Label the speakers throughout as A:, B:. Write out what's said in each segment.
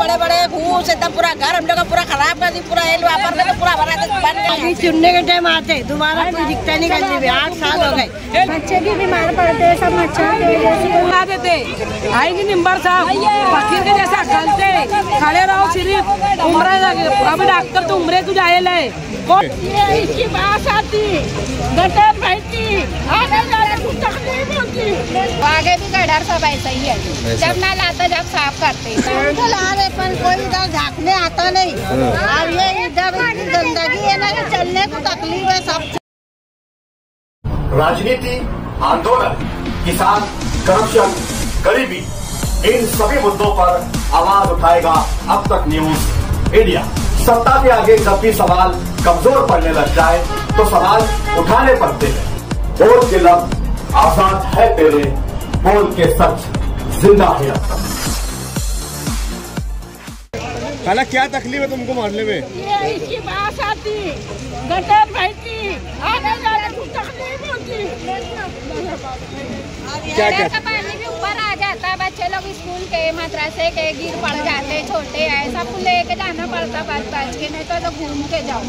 A: बड़े बड़े घूस एकदम पूरा घर हम लोग का पूरा खराब कर दी, पूरा पूरा भरा बन गया। चुनने के टाइम आते दोबारा कोई दिखता नहीं गली में। 8 साल हो गए,
B: बच्चे भी बीमार पड़ते हैं, सब मच्छर की वजह से
C: बुला देते। आएगी निम्बर साहब फकीर के जैसा गलते खड़े रहो सिर्फ उम्र लगे। अब डॉक्टर तो उम्र तुझे आए ले
A: ये इसकी बात आती गटर बैठती आगे जाने कुछ तकलीफ होती।
B: आगे भी गटर सब ऐसा ही है, जब ना लाता जब साफ करते
A: तो ला रहे पर कोई इधर झाँकने आता नहीं। और ये इधर गंदगी है ना कि चलने को तकलीफ है सब।
D: राजनीति, आंदोलन, किसान, करप्शन, गरीबी, इन सभी मुद्दों पर आवाज उठाएगा अब तक न्यूज इंडिया। सत्ता के आगे जब भी सवाल कमजोर पड़ने लग जाए तो सवाल उठाने पड़ते हैं। बोल के लफ्ज आजाद है तेरे, बोल के सच जिंदा है अब तक।
E: खाला क्या तकलीफ है तुमको मारने में?
A: ये इसकी बात आती गटर बैठती आगे जाने कुछ तकलीफ होती।
E: क्या क्या
B: पानी भी ऊपर आ जाता है, बच्चे लोग स्कूल के मदरसे के गिर पड़ जाते, छोटे हैं, सबको लेके जाना पड़ता बच के, नहीं तो घूम के जाओ।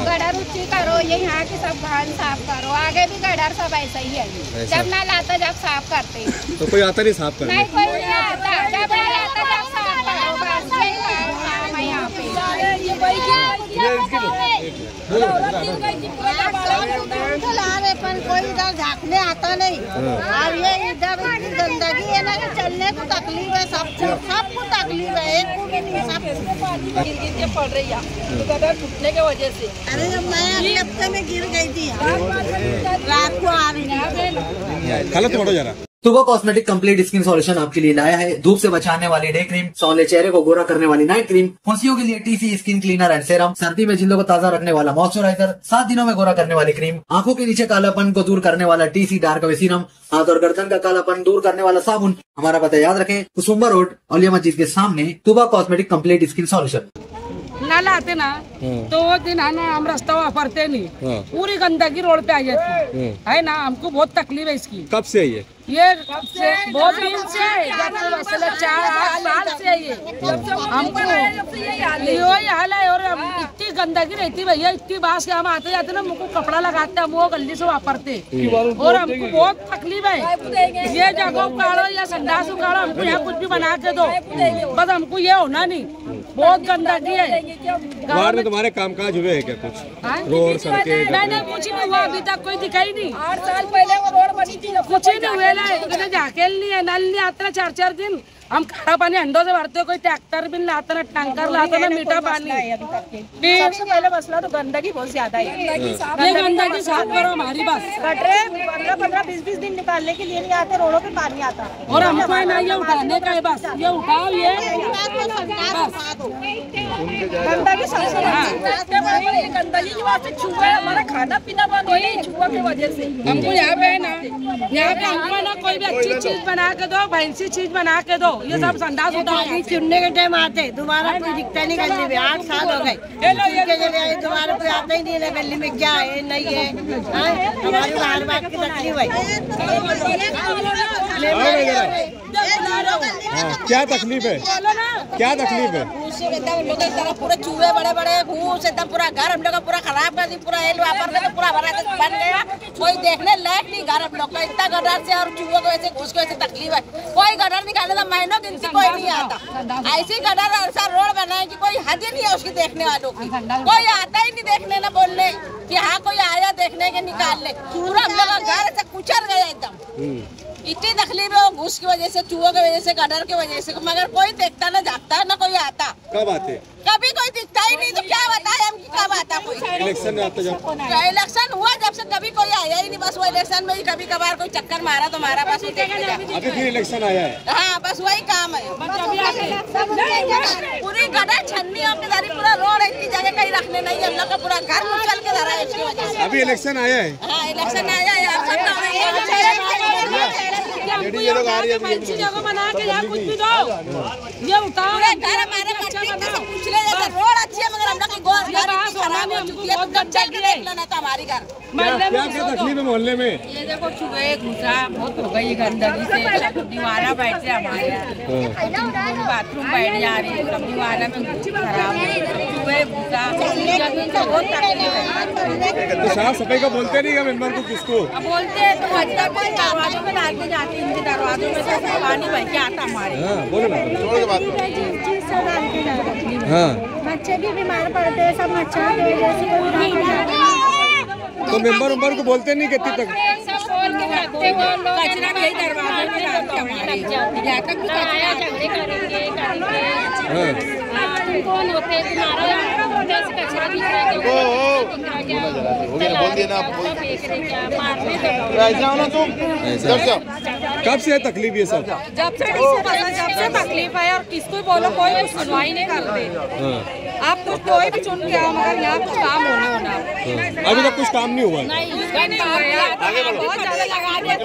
B: गटर ऊंची करो, ये यहाँ की सब घान साफ करो। आगे भी गटर सब ऐसा ही है, जब ना लाता जब साफ करते।
E: तो कोई आता नहीं साफ करने?
B: नहीं कोई नहीं आता, जब ना लाता जब साफ करो, बस यही काम है यहाँ पे।
A: ला रहे पर कोई इधर झाँकने आता नहीं। और ये इधर गंदगी है ना कि चलने को तकलीफ है, सबको तकलीफ है, एक को भी नहीं, सबको
C: गिर के पड़ रही है गटर टूटने की वजह से।
A: अरे मैं अगले हफ्ते में गिर गई थी, रात को आ रही थी।
E: खाला तुम हटो जरा।
F: तुबा कॉस्मेटिक कंप्लीट स्किन सॉल्यूशन आपके लिए लाया है धूप से बचाने वाली डे क्रीम, सौंदर्य चेहरे को गोरा करने वाली नाइट क्रीम, फुंसियों के लिए TC skin cleaner and serum, सर्दी में जिल्दों को ताजा रखने वाला मॉइस्चराइजर, 7 दिनों में गोरा करने वाली क्रीम, आंखों के नीचे कालापन को दूर करने वाला टीसी डार्क वे सीरम, हाथ और गर्दन का कालापन दूर करने वाला साबुन। हमारा पता याद रखें, कुसुम्बा रोड औलिया मस्जिद के सामने, तुबा कॉस्मेटिक कंप्लीट स्किन सॉल्यूशन।
C: ना लाते ना तो वो दिन है ना हम रास्ता वापरते नहीं, पूरी गंदगी रोड पे आ जाती है ना। हमको बहुत तकलीफ है इसकी।
E: कब से आई है
C: ये? बहुत दिन से, 4 साल से ये हमको यही हाल है। और इतनी गंदगी रहती भैया, इतनी बात से हम आते जाते ना, हमको कपड़ा लगाते हम वो गली से वापरते और हमको बहुत तकलीफ है। ये जगह उखाड़ो या संडास उखाड़ो, हमको यहाँ कुछ भी बना के दो, बस हमको ये होना नहीं। बहुत गंदगी है।
E: बाहर में तुम्हारे कामकाज हुए हैं क्या कुछ? रोड सड़कें?
C: नहीं कुछ नहीं हुआ, अभी तक कोई दिखाई नहीं।
B: 8 साल पहले वो रोड बनी थी,
C: कुछ ही नहीं हुआ है। झाकेल नहीं है, नल नहीं आता 4-4 दिन। हम खारा पानी हंडों से भरते, कोई ट्रैक्टर भी लाता ना, टैंकर लाता ना, मीठा पानी।
B: सबसे पहले मसला तो गंदगी बहुत ज्यादा है।
C: ये गंदगी साफ करो हमारी बस।
B: गटरे 15-15, 20-20 दिन निकालने के लिए नहीं आते, रोडों पे पानी आता।
C: और हमको है ना ये उठाने का है बस, ये उठाओ ये
B: गंदगी सबसे गंदगी की वजह से छुआ है, हमारा खाना पीना बंद हो गया छुआ की वजह से।
C: हमको यहाँ पे है ना, यहाँ पे हमको ना कोई भी अच्छी चीज बना के दो, भैंसी चीज बना के दो। ये सब संडास उठाओ।
A: चुनने के टाइम आते दोबारा कोई दिखता नहीं गली में। 8 साल हो गए, दोबारा कोई आता ही नहीं गली में। क्या है नहीं है, हमारी बाहर बात की तकलीफ है।
E: क्या तकलीफ है? क्या तकलीफ है?
A: पूरे चूहे बड़े बड़े घूस एकदम पूरा घर हम लोग का पूरा खराब कर दी, पूरा पूरा भरा बन गया। कोई देखने लायक नहीं घर हम लोग का, इतना गटर से और चूहों को ऐसे घूस को ऐसे तकलीफ है। कोई गटर निकालने का महीनों दिन से कोई नहीं आता। ऐसी गटर ऐसा रोड बनाए कि कोई हद ही नहीं है उसकी देखने वालों की। कोई आता ही नहीं देखने न बोलने कि हाँ कोई आया देखने के निकालने। पूरा हम लोग का घर ऐसे कुचल गया एकदम। इतनी तकलीफ है वो घूस की वजह से, चूहों की वजह से, गटर की वजह से, मगर कोई देखता न जाता न कोई आता।
E: कब आते?
A: कभी कोई दिखता ही नहीं, तो क्या बताए हम कि कब आता कोई?
E: इलेक्शन में आता जब?
A: इलेक्शन हुआ जब से कभी कोई आया ही नहीं, बस वो इलेक्शन में ही कभी कभार कोई चक्कर मारा तो मारा, बस
E: अभी फिर इलेक्शन आया है।
A: हाँ बस वही काम है। पूरी गटर छन्नी होकर पूरा रोड, इतनी जगह कहीं रखने नहीं, हम लोग का पूरा घर मुचल के धरा है इसकी वजह से।
E: अभी इलेक्शन आया है?
A: हाँ इलेक्शन आया है।
C: ये लोग आ रही है, अच्छी जगह बना के यहाँ कुछ भी दो, ये उठाओ।
A: घर हमारे रोड अच्छी है मगर हम लोग की खराब हो चुकी है, तुम जब चल के देख लेना तो हमारी घर।
E: क्या तकलीफ है मोहल्ले में?
C: ये देखो चूहे घुसा बहुत हो गई गंदगी से, दीवारा बैठ से हमारे यहाँ बाथरूम बैठ जा रही है, सब दीवारा में खराब चूहे घुसा, जमीन से बहुत तकलीफ है।
E: तो साफ सफाई का बोलते नहीं मेंबर को? किसको
C: बोलते हैं तो दरवाजों में डाल के जाते हैं, इनके दरवाजों में से पानी बह के आता हमारे।
E: हाँ बोलो। हाँ
B: बच्चे भी बीमार पड़ते हैं, सब मच्छर की वजह से।
E: तो मेंबर को बोलते नहीं कितनी तक?
C: कचरा भी दरवाजे में डालते हमारे, झगड़े करेंगे कौन होते कचरा दिख रहा है,
E: कब से है तकलीफ ये सब?
C: जब से तकलीफ है और किसको बोलो कोई सुनवाई नहीं करते। आप कुछ कोई भी चुन के आओ मगर यहाँ कुछ काम होना।
E: अभी तक कुछ काम नहीं हुआ?
C: बहुत ज्यादा लगा दिया,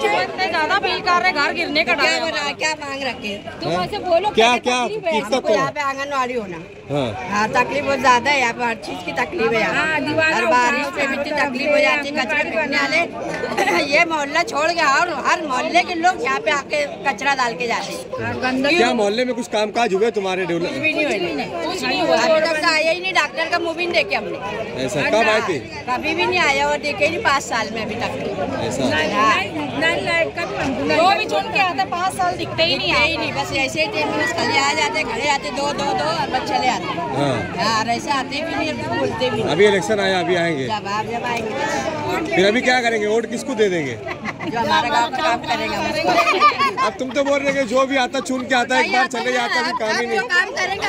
C: ज्यादा बिल कर रहे, घर गिरने का डर।
A: क्या मांग रखे
C: तुम ऐसे बोलो
E: क्या किसका
A: यहाँ पे आंगनवाड़ी होना।
E: हाँ
A: हाँ तकलीफ बहुत ज्यादा है यहाँ पे, हर चीज की तकलीफ है यहाँ। हर बारिश पे भी तकलीफ हो जाती है, कचरा फेंकने वाले ये मोहल्ला छोड़ के हर मोहल्ले के लोग यहाँ पे आके कचरा डाल के जाते हैं।
E: क्या मोहल्ले में कुछ कामकाज हुए तुम्हारे?
A: कुछ भी नहीं हुआ, अभी तक तो आया ही नहीं, डॉक्टर का मुँह भी नहीं देखे हमने।
E: ऐसा कब आए थे?
A: कभी भी नहीं आया और देखे ही 5 साल में अभी तक।
E: ऐसा
C: वो भी चुन के आते 5 साल दिखते ही नहीं,
A: बस ऐसे ही खाली आ जाते, खड़े आते दो और बस चले आते। हाँ ऐसे आते भी नहीं, बोलते भी नहीं।
E: अभी इलेक्शन आया, अभी आएंगे
A: जब आएंगे
E: फिर अभी क्या करेंगे? वोट किसको दे देंगे?
A: जो हमारा गाँव का काम करेगा।
E: अब तुम तो बोल रहे जो भी आता चुन के आता एक बार चले जाता, अभी काम ही नहीं।
A: काम करेंगे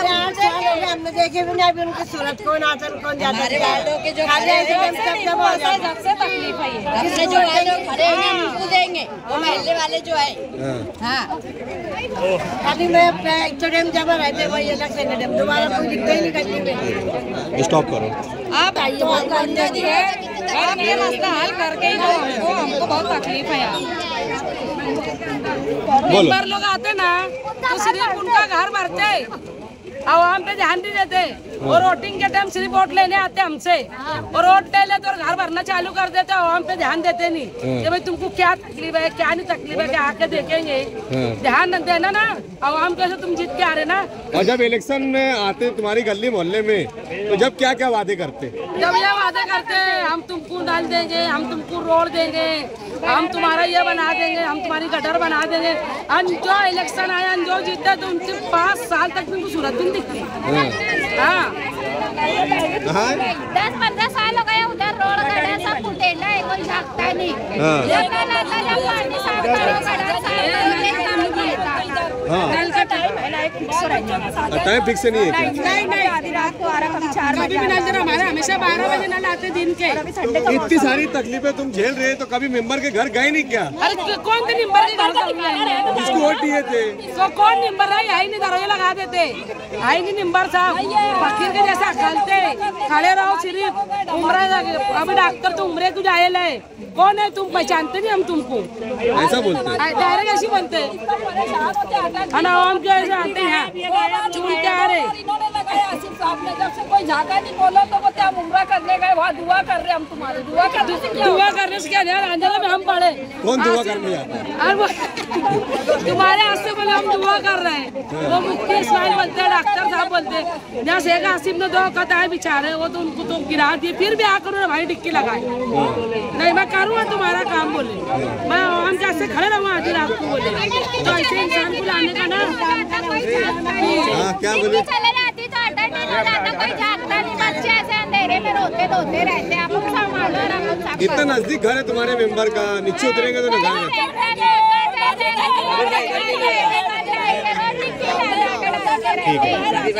A: हमने देखे भी नहीं, अभी उनकी सूरत कौन आता कौन जाता है। वालों के जो
C: सबसे तकलीफ है ये,
A: हमने जो वाले खड़े हैं उनको देंगे, वो महल्ले वाले जो है। हाँ अभी मैं स्टेडियम जब रहते वही अलग से नहीं, दोबारा कोई दिखता ही नहीं गली में।
E: स्टॉप करो।
C: आप आइए, बहुत गंदगी है, आप ये मसला हल करके ही दो, हमको बहुत तकलीफ है यहाँ। मेंबर लोग आते ना तो सिर्फ उनका घर भरते, आवाम पे ध्यान नहीं देते, और वोटिंग के टाइम सिर्फ वोट लेने आते हमसे, और वोट ले लेते और घर भरना चालू कर देते, आवाम पे ध्यान देते नहीं कि भाई तुमको क्या तकलीफ है, क्या नहीं तकलीफ है, क्या आके देखेंगे। ध्यान देना ना, आवाम कैसे तुम जीत के आ रहे ना।
E: और जब इलेक्शन में आते तुम्हारी गली मोहल्ले में, तो जब क्या क्या वादे करते?
C: जब ये वादे करते हम तुमको डाल देंगे, हम तुमको रोड देंगे, हम तुम्हारा ये बना देंगे, हम तुम्हारी गटर बना देंगे। जो इलेक्शन आया जो जीते तो उनके 5 साल तक तुमको सूरत भी दिखती। हाँ
B: 10-15 साल हो गए, उधर रोड गड्ढा सब फुटेला है, कोई झाँकता नहीं।
E: टाइम फिक्स नहीं है क्या?
C: नहीं आधी रात को आ रहा, 4 बजे भी नल हमारे हमेशा 12 बजे नल आते दिन के।
E: इतनी सारी तकलीफें तुम झेल रहे, तो कभी मेंबर के घर गए नहीं क्या?
C: अरे कौन थे निम्बर के घर
E: जिसको वोट दिए थे?
C: तो कौन निम्बर है? यही नहीं दरवाजे लगा देते, आई नहीं निम्बर साहब, फकीर के जैसा खलते खड़े रहो सिर्फ उम्र। अभी डॉक्टर तो उम्र को जायल है, कौन है तुम? पहचानते नहीं हम तुमको,
E: ऐसा बोलते?
C: डायरेक्ट ऐसी बनते आवाम के ऐसे आते हैं चुन के आ रहे।
G: जब से कोई झाका नहीं बोला तो बोलते हम उम्रा करने गए, वहाँ दुआ कर रहे, हम तुम्हारे दुआ करने से क्या
C: अंजला में हम पड़े।
E: कौन दुआ करने जाता है?
C: तुम्हारे हाथ से बोले हम दुआ कर रहे हैं, वो मुफ्ती इस्माइल बोलते हैं, डॉक्टर साहब बोलते हैं, जहाँ शेख आसिफ ने 2 कता है बेचारे, वो तो उनको तो गिरा दिए, फिर भी आकर उन्होंने भाई डिक्की लगाई। नहीं मैं करूँगा तुम्हारा काम, बोले मैं आवाम के से खड़े रहूँगा आधी रात को, बोले तो ऐसे इंसान को लाने का ना।
E: क्या बोले?
B: कोई झाँकता नहीं, बच्चे ऐसे अंधेरे में रोते धोते रहते हैं, आप लोग संभालो।
E: इतना नजदीक घर है तुम्हारे मेंबर का, नीचे उतरेंगे तो नजर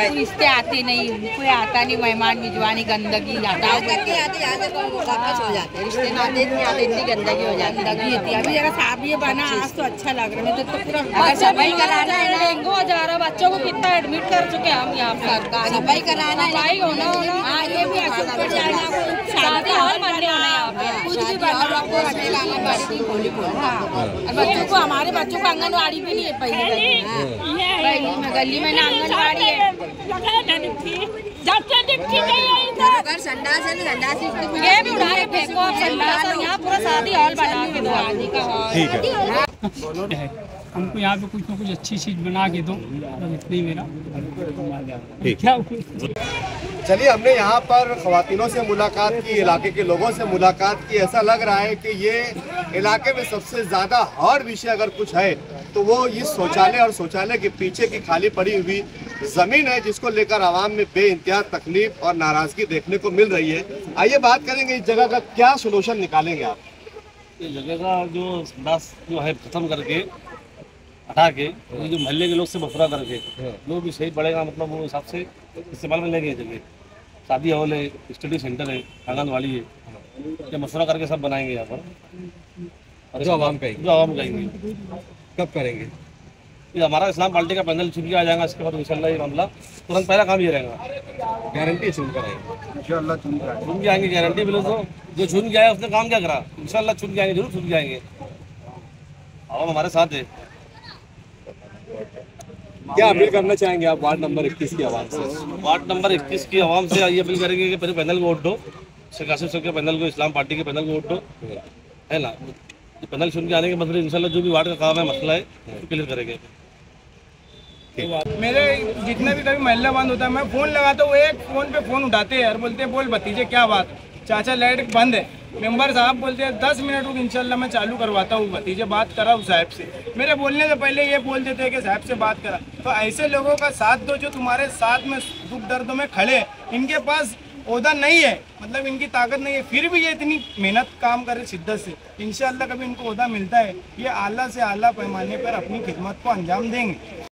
C: रिश्ते आते नहीं, कोई आता नहीं, मेहमान मिजवानी गंदगी
A: हटाओ करके आते, यहाँ से वापस हो जाते, रिश्ते नाते नहीं आते, इतनी गंदगी हो जाती है।
C: अभी जरा साहब ये बना आज तो अच्छा लग रहा है, तो पूरा
A: अगर सफाई कराना है ना,
C: डेंगू हो जा रहा, बच्चों को कितना एडमिट कर चुके हैं हम यहाँ पर।
A: सफाई कराना है,
C: सफाई होना हाँ ये भी शादी हॉल बनने होना यहाँ पे, कुछ भी बनना आपको आंगनबाड़ी खोली बच्चों को, हमारे बच्चों को आंगनबाड़ी भी नहीं है पहले गली में ना आंगनबाड़ी है। ये भी उड़ा के फेंको आप संडास, और यहाँ पूरा शादी हॉल बना के दो आदमी का हॉल।
H: ठीक है, हमको यहाँ पे कुछ ना कुछ अच्छी चीज बना के दो, मतलब इतनी मेरा क्या।
E: चलिए, हमने यहाँ पर ख्वातीनों से मुलाकात की, इलाके के लोगों से मुलाकात की। ऐसा लग रहा है कि ये इलाके में सबसे ज़्यादा हॉट विषय अगर कुछ है तो वो इस शौचालय और शौचालय के पीछे की खाली पड़ी हुई ज़मीन है, जिसको लेकर आवाम में बेइंतहा तकलीफ और नाराज़गी देखने को मिल रही है। आइए बात करेंगे इस जगह का क्या सोल्यूशन निकालेंगे आप।
I: इस जगह का जो संडास जो है खत्म करके हटा के जो मोहल्ले के लोग से मशवरा करके लोग भी सही पड़ेगा, मतलब वो हिसाब से इस्तेमाल में लेंगे। जगह शादी हॉल है, स्टडी सेंटर है, आंगनवाड़ी है, ये मशवरा करके सब बनाएंगे यहाँ पर, और जो आवाम कहेंगे।
E: कब करेंगे?
I: ये हमारा इस्लाम पार्टी का पैनल चुन के आ जाएगा, इसके बाद इंशाल्लाह ये मामला तुरंत पहला काम ये रहेगा।
E: गारंटी चुन कर आएंगे इंशाल्लाह,
I: चुन के आएंगे, गारंटी मिले तो। जो चुन के आया उसने काम क्या करा, इंशाल्लाह चुन के आएंगे, जरूर चुन के आएंगे। आवाम हमारे साथ है।
E: क्या अपील करना चाहेंगे आप वार्ड नंबर 21 की आवाम से?
I: वार्ड नंबर 21 की आवाम से ये अपील करेंगे कि पहले पैनल को वोट दो, शेख आसिफ साहब के पैनल को, इस्लाम पार्टी के पैनल को वोट दो, है ना। पैनल चुन के आने के बाद इंशाल्लाह जो भी वार्ड का काम है, मसला है, क्लियर करेंगे।
J: मेरे जितने भी कभी महल्ला बंद होता है, मैं फ़ोन लगाता हूँ, एक फ़ोन पे फ़ोन उठाते हैं और बोलते हैं बोल भतीजे क्या बात, चाचा लाइट बंद है। मेंबर साहब बोलते हैं 10 मिनट रुक, इंशाल्लाह मैं चालू करवाता हूँ। भतीजे बात करा उस साहब से, मेरे बोलने से पहले ये बोल देते हैं कि साहब से बात करा। तो ऐसे लोगों का साथ दो जो तुम्हारे साथ में दुख दर्दों में खड़े। इनके पास ओहदा नहीं है, मतलब इनकी ताकत नहीं है, फिर भी ये इतनी मेहनत काम करे शिद्दत से। इंशाल्लाह कभी इनको ओहदा मिलता है, ये आला से आला पैमाने पर अपनी खिदमत को अंजाम देंगे।